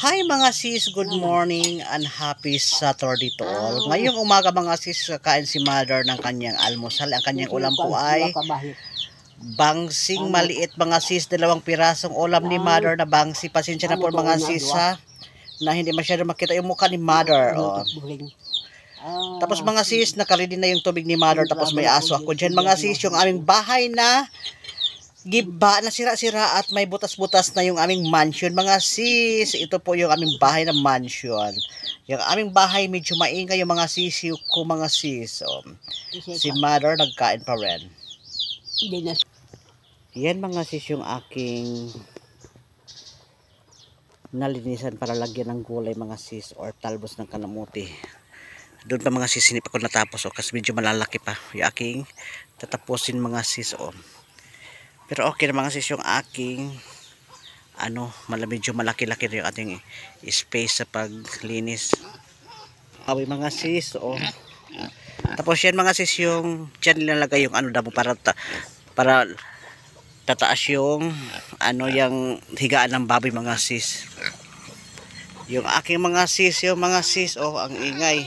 Hi mga sis, good morning and happy Saturday to all. Ngayong umaga mga sis, kakain si mother ng kanyang almusal. Ang kanyang ulam po ay bangsing maliit mga sis, 2 pirasong ulam ni mother na bangsi. Pasensya na po mga sis ha, na hindi masyado makita yung mukha ni mother. Oh. Tapos mga sis, nakaready na yung tubig ni mother. Tapos may aso ako dyan mga sis, yung aming bahay na giba na sira-sira at may butas-butas na yung aming mansion mga sis. Ito po yung aming bahay na mansion. Yung aming bahay medyo maingay yung mga sis ko mga sis. Si mother nagkain pa rin. Yan mga sis yung aking nalinisan para lagyan ng gulay mga sis or talbos ng kalamuti. Doon pa mga sis hindi pa ko natapos kasi medyo malalaki pa yung aking tatapusin mga sis. Pero okay na mga sis yung aking medyo malaki-laki na yung ating space sa paglinis. Okay mga sis. Tapos yan mga sis yung dyan nilalagay yung damo para tataas yung yung higaan ng baboy mga sis. Yung aking mga sis ang ingay.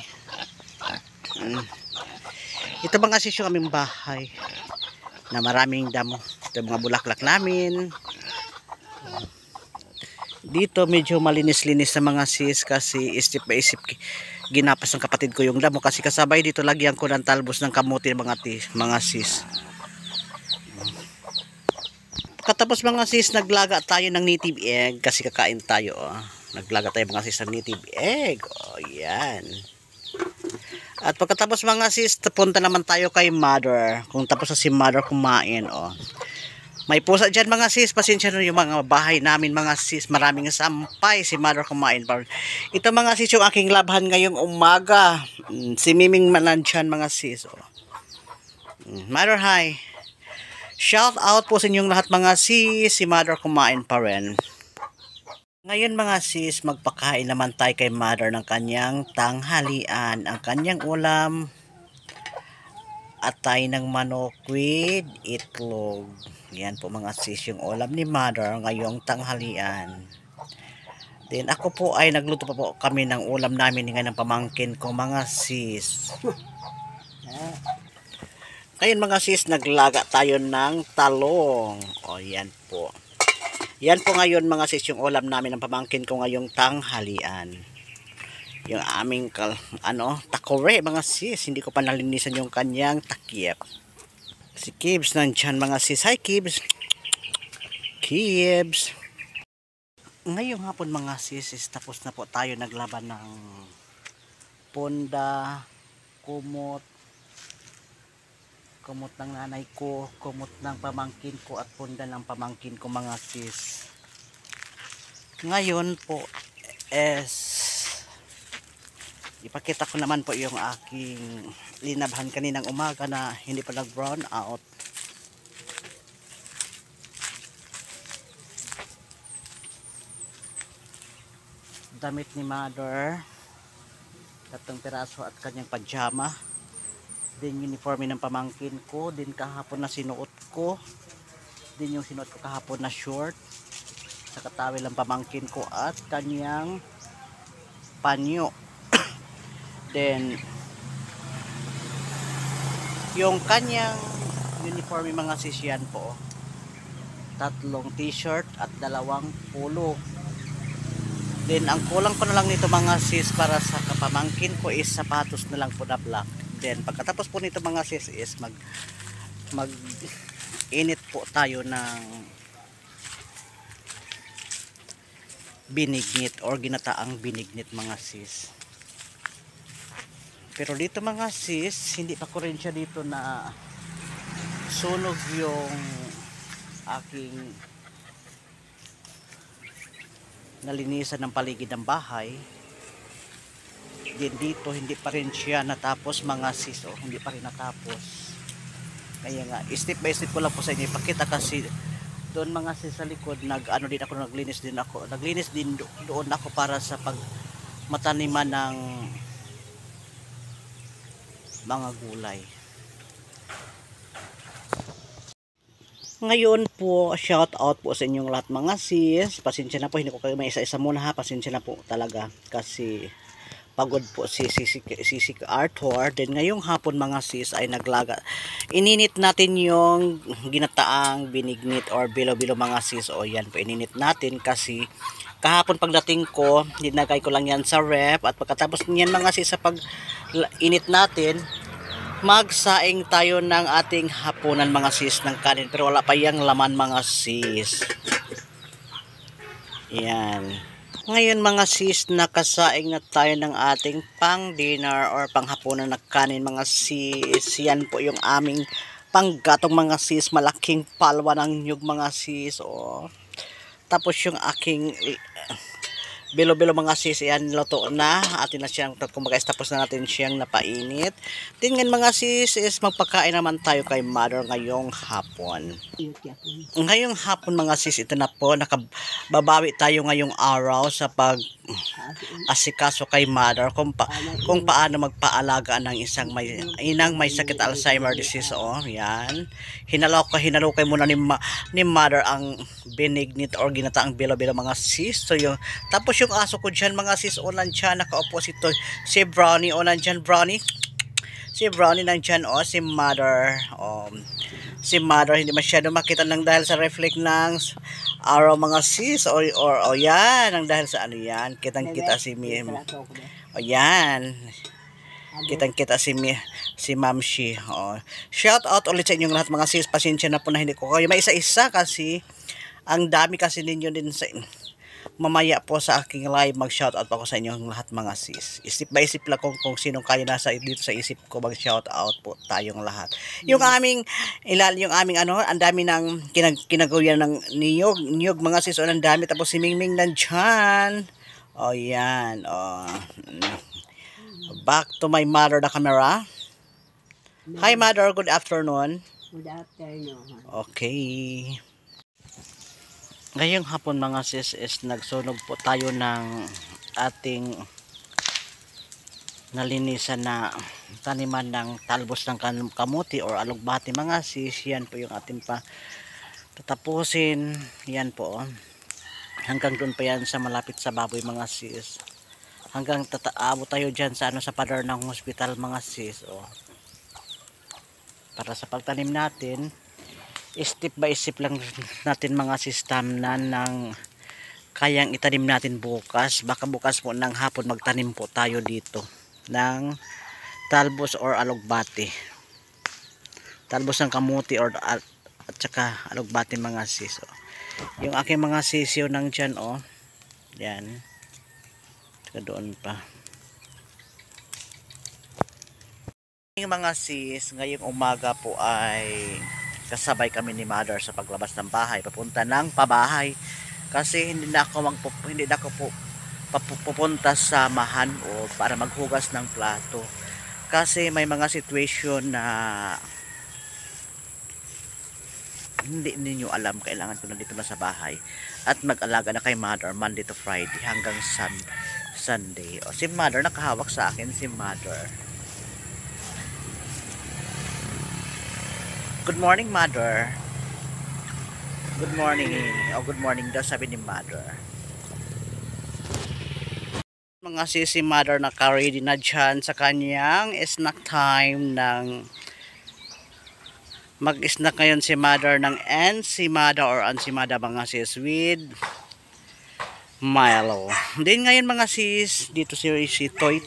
Ito mga sis yung aming bahay na maraming damo. Ito mga bulaklak namin. Dito medyo malinis-linis sa mga sis kasi isip by isip ginapas ng kapatid ko yung damo kasi kasabay dito lagyan ko ng talbos ng kamuti mga sis. Katapos mga sis naglaga tayo ng native egg kasi kakain tayo. Naglaga tayo mga sis ng native egg. Yan. At pagkatapos mga sis, punta naman tayo kay mother. Kung tapos na si mother kumain, may pusa dyan mga sis. Pasensya na yung mga bahay namin mga sis. Maraming sampay si mother kumain. Ito mga sis yung aking labhan ngayong umaga. Si Miming Manandyan mga sis. Mother hi. Shout out po sa inyong lahat mga sis. Si mother kumain pa rin. Ngayon mga sis, magpakain naman tayo kay mother ng kanyang tanghalian. Ang kanyang ulam, atay ng manok with itlog. Yan po mga sis, yung ulam ni mother ngayong tanghalian. Then ako po ay nagluto pa po kami ng ulam namin ngayon ng pamangkin ko mga sis. Ngayon mga sis, naglaga tayo ng talong. Yan po. Yan po ngayon mga sis yung ulam namin ng pamangkin ko ngayong tanghalian. Yung aming takore mga sis. Hindi ko pa nalinisan yung kanyang takip. Si Kibs nandyan mga sis. Hi Kibs. Kibs. Ngayong hapon mga sis tapos na po tayo naglaban ng punda, kumot ng nanay ko, kumot ng pamangkin ko at punda ng pamangkin ko mga sis. Ngayon po ipakita ko naman po yung aking linabhan kaninang umaga na hindi pa nag brown out. Damit ni mother, 3 piraso at kanyang pajama. Din uniforme ng pamangkin ko. Din kahapon na sinuot ko. Din yung sinuot ko kahapon na short. Sa katawil ng pamangkin ko at kanyang panyo. Then yung kanyang uniforme mga sis yan po. 3 t-shirt at 2 polo. Then ang kulang ko na lang nito mga sis para sa kapamangkin ko is sapatos na lang po na black. Then pagkatapos po nito mga sis is mag init po tayo ng binignit or ginataang binignit mga sis. Pero dito mga sis, hindi pa ko rin siya dito na sunog yung aking nalinisan ng paligid ng bahay. Din dito hindi pa rin siya natapos mga sis. Hindi pa rin natapos. Kaya nga step by step ko lang po sa inyo ipakita kasi doon mga sis sa likod naglinis din doon ako para sa pagmataniman ng mga gulay. Ngayon po, shout out po sa inyong lahat mga sis. Pasensya na po, hindi ko kayo may isa-isa muna ha. Pasensya na po talaga kasi pagod po si Arthur. Then ngayong hapon mga sis ay naglaga. Ininit natin yung ginataang binignit or bilo-bilo mga sis. O yan po, ininit natin kasi kahapon pagdating ko, dinagay ko lang yan sa ref. At pagkatapos niyan mga sis sa pag-init natin, magsaing tayo ng ating hapunan mga sis ng kanin. Pero wala pa yung laman mga sis. Yan. Ngayon mga sis, nakasaing na tayo ng ating pang dinner or panghapunan na kanin mga sis. Yan po yung aming panggatong mga sis. Malaking palwa ng nyug mga sis. Oh. Tapos yung aking bilo-bilo mga sis, yan luto na. Atin na siyang, kumbaga tapos na natin siyang napainit. Tingnan mga sis, is magpakain naman tayo kay mother ngayong hapon. Ngayong hapon mga sis, ito na po, nakababawi tayo ngayong araw sa pag asikaso kay mother kung paano magpaalaga ng isang inang may sakit Alzheimer disease. Oh, yan. Hinalokay muna ni mother ang binignit or ginataang bilo-bilo mga sis. So yung tapos yung aso ko dyan mga sis, o nandyan nakaupo si Brownie, o nandyan Brownie, si Brownie nandyan, o si mother, si mother hindi masyado makita lang dahil sa reflect ng araw mga sis, o yan, ang dahil sa ano yan, kitang kita si o yan, kitang kita si Ma'am Shi. Shout out ulit sa inyong lahat mga sis, pasensya na po na hindi ko kayo may isa-isa kasi ang dami kasi ninyo din sa mamaya po sa aking live mag-shoutout ako sa inyong lahat mga sis. Isip by isip lang kung sinong kaya nasa dito sa isip ko mag-shoutout po tayong lahat. Yung aming ano, ang dami ng kinagawian ng niyog mga sis, o ang dami. Tapos si Mingming nandyan. O yan. Back to my mother the camera. Hi mother, good afternoon. Good afternoon. Okay. Ngayong hapon mga sis is nagsunog po tayo ng ating nalinisan na taniman ng talbos ng kamuti or alugbati mga sis. Yan po yung ating pa tatapusin. Yan po. Hanggang doon pa yan sa malapit sa baboy mga sis. Hanggang tataabo tayo dyan sa sa pader ng hospital mga sis. Para sa pagtanim natin, step by step lang natin mga system na ng kayang itanim natin bukas. Baka bukas po ng hapon magtanim po tayo dito ng talbos or alugbati. Talbos ng kamuti or at saka alugbati mga sis. Yung aking mga sisiyo nang dyan yan. Saka doon pa. Yung mga sis, ngayong umaga po ay kasabay kami ni mother sa paglabas ng bahay papunta ng pabahay kasi hindi na ako pupunta sa mahan o para maghugas ng plato kasi may mga situation na hindi ninyo alam. Kailangan ko na dito na sa bahay at mag-alaga na kay mother Monday to Friday hanggang Sunday. Si mother nakahawak sa akin, si mother. Good morning, mother. Good morning. Good morning daw, sabi ni mother. Mga sisi mother naka-ready na dyan sa kanyang snack time ng mag-snack ngayon si mother ng ensimada or ansimada mga sis with Milo. Then ngayon mga sis, dito si Toy,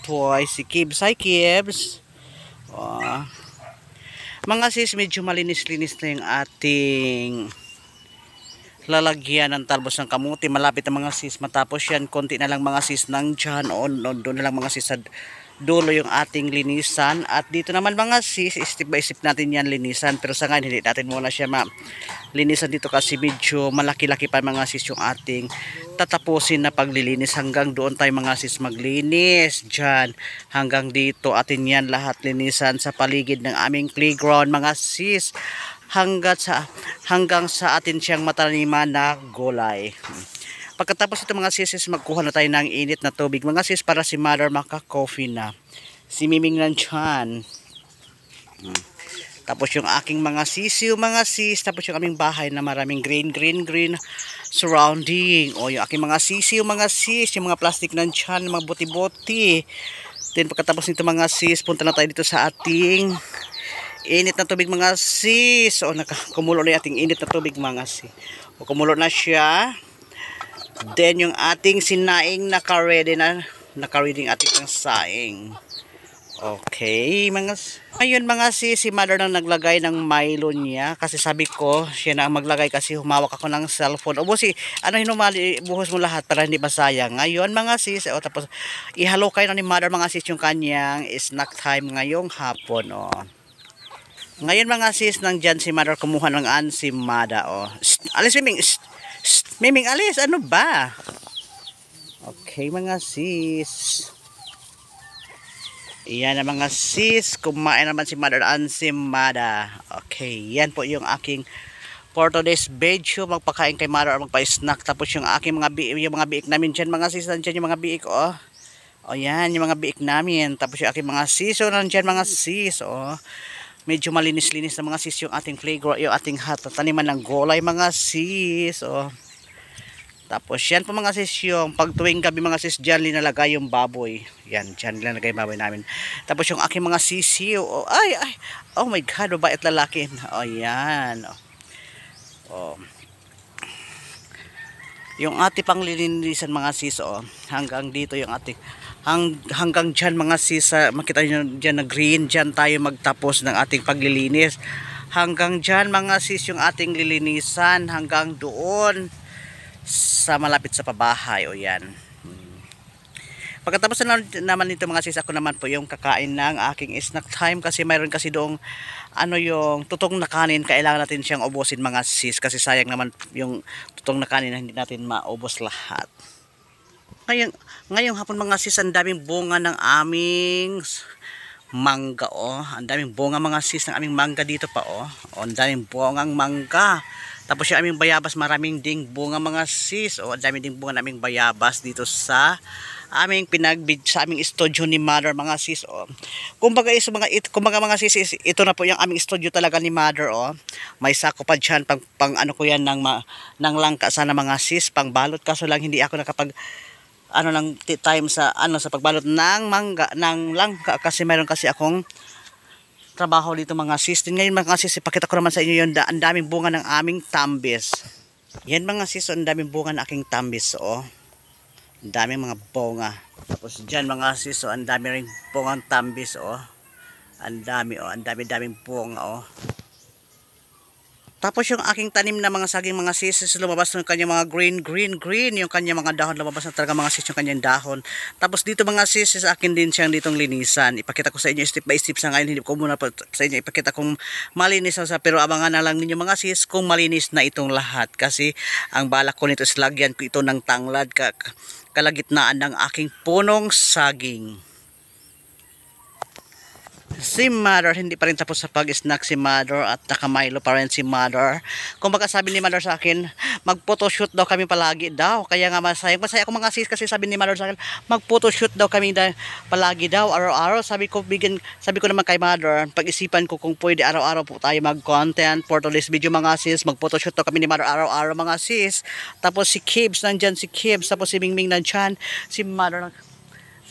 si Kibs. Hi Kibs. Mga sis, medyo malinis-linis na yung ating lalagyan ng talbos ng kamuti. Malapit na mga sis matapos yan. Konti na lang mga sis ng dyan. Doon na lang mga sis sa dulo yung ating linisan. At dito naman mga sis, step by step natin yan linisan. Pero sa ngayon, hindi natin muna siya linisan dito kasi medyo malaki-laki pa mga sis yung ating tatapusin na paglilinis. Hanggang doon tayo mga sis maglinis dyan. Hanggang dito atin yan lahat linisan sa paligid ng aming playground mga sis. Hanggang sa atin siyang mataniman na gulay. Pagkatapos ito mga sis, magkuha na tayo ng init na tubig mga sis para si mother maka-coffee na. Si Miming nandyan. Tapos yung aking mga sisiw mga sis. Tapos yung aming bahay na maraming green surrounding. O yung aking mga sisiw mga sis. Yung mga plastic nandyan, mga buti-buti. Then pagkatapos nito mga sis, punta na tayo dito sa ating init na tubig mga sis. O kumulo na yung ating init na tubig mga sis. O kumulo na siya. Then yung ating sinaing naka-ready na. Naka-ready yung ating saing. Okay, ngayon mga sis, si mother nang naglagay ng Milo niya kasi sabi ko, siya na maglagay kasi humawak ako ng cellphone. O busi, buhos mo lahat para hindi masayang. Ngayon mga sis, tapos ihalo kayo na ni mother mga sis yung kanyang snack time ngayong hapon. Ngayon mga sis, nandyan si mother kumuha ng ansimada. Alis Miming, Miming alis, ano ba? Okay mga sis. Yan na mga sis, kumain naman si Mother Ansimada. Okay, yan po yung aking for today's video. Magpakain kay Mother or magpa-snack. Tapos yung aking mga biik namin dyan mga sis, nandyan yung mga biik yan, yung mga biik namin. Tapos yung aking mga sis, nandyan mga sis medyo malinis-linis na mga sis yung ating playground, yung ating taniman ng gulay mga sis. Tapos yan po mga sis, yung pag tuwing gabi mga sis, dyan linalagay yung baboy. Yan, dyan linalagay yung baboy namin. Tapos yung aking mga sisiw, oh my god, babae at lalaki. Yan. Yung ating panglilinisan mga sis, hanggang dito yung ating, hanggang dyan mga sis, makita nyo dyan na green, dyan tayo magtapos ng ating paglilinis. Hanggang dyan mga sis, yung ating lilinisan, hanggang doon sa malapit sa pabahay. Yan. Pagkatapos naman nito mga sis, ako naman po yung kakain ng aking snack time kasi mayroon kasi doong yung tutong na kanin, kailangan natin siyang ubusin mga sis kasi sayang naman yung tutong na kanin na hindi natin maubos lahat. Ngayong hapon mga sis, ang daming bunga ng aming mangga ang daming bunga mga sis ng aming mangga dito pa ang daming bungang mangga. Tapos yung aming bayabas, maraming ding bunga mga sis. Ang dami ding bunga naming bayabas dito sa aming sa aming studio ni Mother mga sis. Kumbaga mga sis, ito na po yung aming studio talaga ni Mother. May sako pa dyan, pang ano ko yan ng langka sana mga sis, pang balot. Kaso lang hindi ako nakapag ng time sa sa pagbalot ng langka kasi mayroon kasi akong trabaho dito mga sis. Ngayon mga sis, ipakita ko naman sa inyo yung ang daming bunga ng aming tambis. Yan mga sis, ang daming bunga ng aking tambis. Ang daming mga bunga. Tapos dyan mga sis, ang dami rin bungang tambis. Ang daming bunga. Tapos yung aking tanim na mga saging mga sis, lumabas ng kanyang mga green, yung kanyang mga dahon, lumabas na talaga mga sis yung kanyang dahon. Tapos dito mga sis, sa akin din siyang ditong linisan. Ipakita ko sa inyo step by step sa ngayon, hindi ko muna sa inyo ipakita kung malinis pero abangan na lang ninyo mga sis kung malinis na itong lahat. Kasi ang balak ko nito is lagyan ko ito ng tanglad kalagitnaan ng aking punong saging. Si Mother, hindi pa rin tapos sa pag-snack si Mother at naka-Milo pa rin si Mother. Kung baka sabi ni Mother sa akin, mag-photoshoot daw kami palagi daw. Kaya nga masaya ako mga sis kasi sabi ni Mother sa akin, mag-photoshoot daw kami palagi daw, araw-araw. Sabi ko naman kay Mother, pag-isipan ko kung pwede araw-araw po tayo mag-content for today's video mga sis. Mag-photoshoot daw kami ni Mother araw-araw mga sis. Tapos si Kibs, nandyan si Kibs. Tapos si Mingming nandyan. Si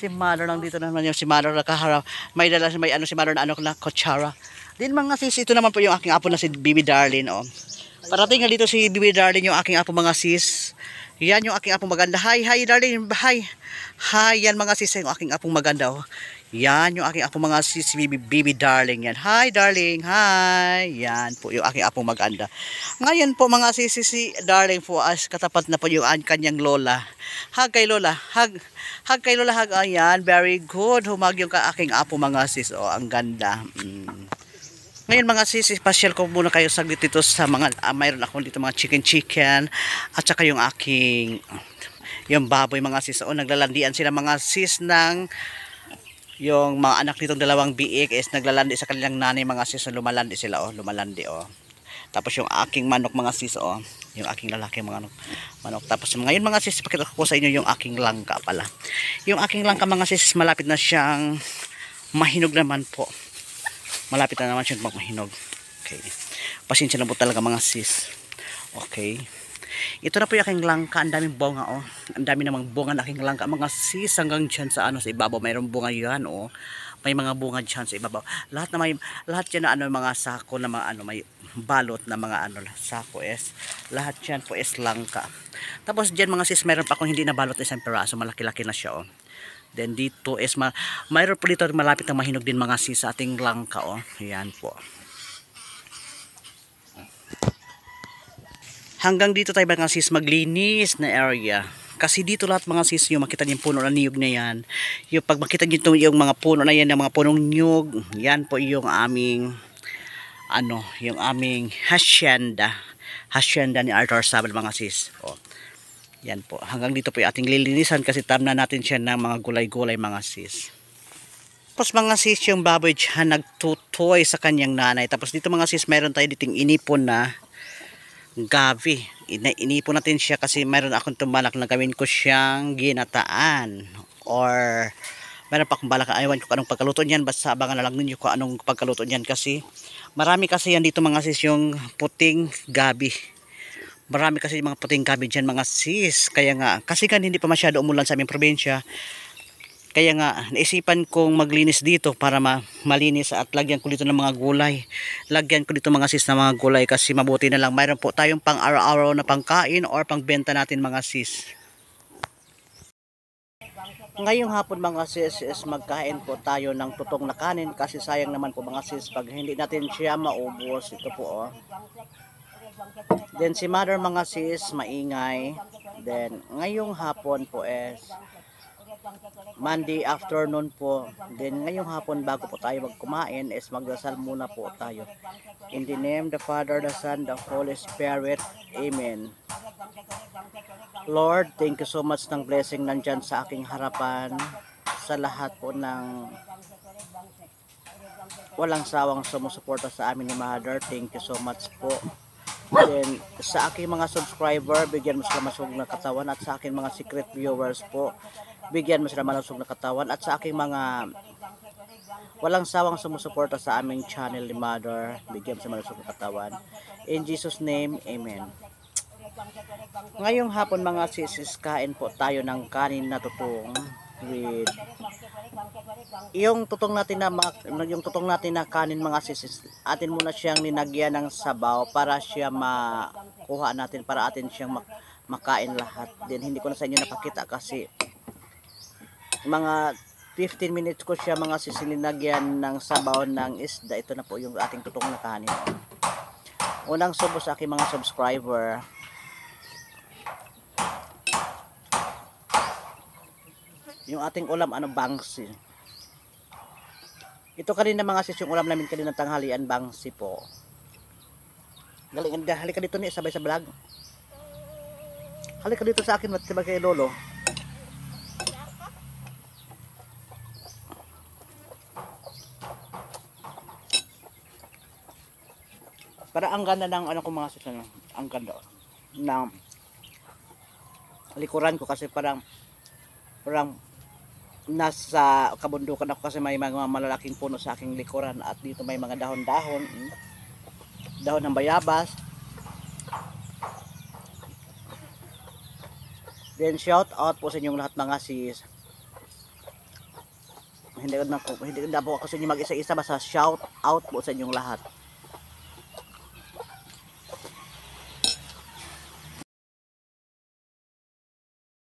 Mother lang dito naman yung si Mother nakaharap. May dala si Mother na kutsara. Din mga sis, ito naman po yung aking apo na si Bibi Darlene. Parating nga dito si Bibi Darlene, yung aking apo mga sis. Yan yung aking apong maganda. Hi Darlene, hi. Hi, yan mga sis, yung aking apong maganda. Yan yung aking apong mga sis, Bibi Darling yan. Hi Darling, hi. Yan po yung aking apong maganda. Ngayon po mga sis, si Darling po as katapat na po yung kanyang lola. Hug kay lola, hug kay lola, hug. Ayan, very good. Humag yung aking apo mga sis. Ang ganda. Ngayon mga sis, pasyal ko muna kayo saglit dito sa mga, mayroon ako dito mga chicken at saka yung aking, yung baboy mga sis. Naglalandian sila mga sis ng, yung mga anak nitong dalawang biik is naglalandi sa kanilang nanay mga sis. Lumalandi sila lumalandi. Tapos yung aking manok mga sis, yung aking lalaki mga manok. Tapos ngayon mga sis, pakita ko sa inyo yung aking langka pala. Yung aking langka mga sis, malapit na siyang mahinog naman po. Malapit na naman siya magmahinog. Okay. Pasensya na po talaga mga sis. Okay. Ito na po yung aking langka. Ang daming bunga oh. Ang dami namang bunga na aking langka. Mga sis hanggang dyan sa sa ibabaw. Mayroong bunga yan oh. May mga bunga dyan sa ibabaw. Lahat yan na mga sako na mga may balot na mga sako es. Lahat yan po es langka. Tapos dyan mga sis, mayroon pa akong hindi na balot na isang peraso. Malaki-laki na siya oh. Then dito is mayroon po dito malapit na mahinog din mga sis sa ating langka oh. Yan po. Hanggang dito tayo mga sis maglinis na area. Kasi dito lahat mga sis yung makita niyo yung puno na niyog na yan. Yung pag makita niyo yung mga puno na yan, yung mga punong niyog, yan po yung aming yung aming hacienda. Hacienda ni Arthur Sabal mga sis. Oh. Yan po. Hanggang dito po yung ating lilinisan kasi tamna natin siya ng mga gulay-gulay mga sis. Tapos mga sis yung baboy dyan nagtutoy sa kanyang nanay. Tapos dito mga sis meron tayo diting inipon na gabi. Inipon natin siya kasi mayroon akong tumalak na gawin ko siyang ginataan. Or meron pa akong balak, ayawan ko kung anong pagkaluto niyan. Basta abangan na lang ninyo kung anong pagkaluto niyan kasi marami kasi yan dito mga sis yung puting gabi. Marami kasi mga puting gabi dyan mga sis. Kaya nga, kasi kan hindi pa masyado umulan sa aming probinsya. Kaya nga, naisipan kong maglinis dito para malinis at lagyan ko dito ng mga gulay. Lagyan ko dito mga sis ng mga gulay kasi mabuti na lang. Mayroon po tayong pang araw-araw na pangkain or pangbenta natin mga sis. Ngayong hapon mga sis is magkain po tayo ng tutong na kanin kasi sayang naman po mga sis pag hindi natin siya maubos. Ito po oh. Then si mother mga sis maingay. Then ngayong hapon po is Monday afternoon po. Then ngayong hapon bago po tayo magkumain is magdasal muna po tayo. In the name the Father, the Son, the Holy Spirit. Amen. Lord, thank you so much ng blessing nandyan sa aking harapan. Sa lahat po ng walang sawang sumusuporta sa amin ni Mother. Thank you so much po. Then sa aking mga subscriber, bigyan mo sila masug na katawan. At sa aking mga secret viewers po, bigyan mo sila malusog na katawan. At sa aking mga walang sawang sumusuporta sa aming channel ni Mother, bigyan mo sila malusog na katawan. In Jesus name, Amen. Ngayong hapon mga sis, kain po tayo ng kanin na tutong with yung tutong natin na kanin mga sis. Atin muna siyang ninagyan ng sabaw para siya makuha natin, para atin siyang makain lahat. Then hindi ko na sa inyo napakita kasi mga 15 minutes ko siya mga sisilinagyan ng sabaw ng isda. Ito na po yung ating tutong na kanin. Unang subo sa aking mga subscriber. Yung ating ulam bangsi. Ito kanina mga sis yung ulam namin kanina tanghalian, bangsi po. Halika dito ni sabay sa vlog. Halika dito sa akin matibag kay lolo. Para ang ganda ng ko mga sis ang ganda ng likuran ko kasi parang nasa kabundukan ako kasi may mga malalaking puno sa aking likuran at dito may mga dahon-dahon ng bayabas. Then shout out po sa inyong lahat mga sis. Hindi na po ako sa inyo mag-isa-isa, basta shout out po sa inyong lahat.